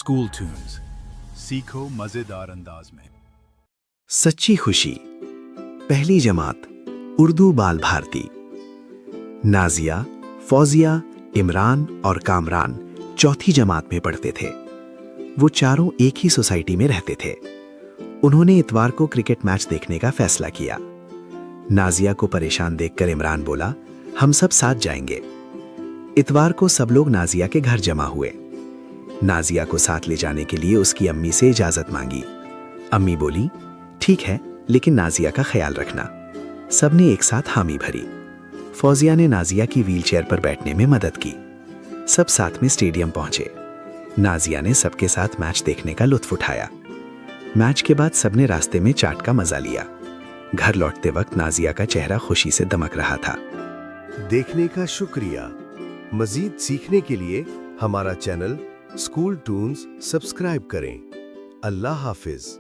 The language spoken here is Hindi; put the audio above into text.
स्कूल ट्यून्स, सीखो मजेदार अंदाज में। सच्ची खुशी, पहली जमात, उर्दू बाल भारती। नाजिया, फौजिया, इमरान और कामरान चौथी जमात में पढ़ते थे। वो चारों एक ही सोसाइटी में रहते थे। उन्होंने इतवार को क्रिकेट मैच देखने का फैसला किया। नाजिया को परेशान देखकर इमरान बोला, हम सब साथ जाएंगे। इतवार को सब लोग नाजिया के घर जमा हुए। नाजिया को साथ ले जाने के लिए उसकी अम्मी से इजाजत मांगी। अम्मी बोली, ठीक है, लेकिन नाजिया का ख्याल रखना। सबने एक साथ हामी भरी। फौजिया ने नाजिया की व्हीलचेयर पर बैठने में मदद की। सब साथ में स्टेडियम पहुंचे। नाजिया ने सबके साथ मैच देखने का लुत्फ उठाया। मैच के बाद सबने रास्ते में चाट का मजा लिया। घर लौटते वक्त नाजिया का चेहरा खुशी से दमक रहा था। देखने का शुक्रिया। मजीद सीखने के लिए हमारा चैनल स्कूल टून्स सब्सक्राइब करें। अल्लाह हाफिज।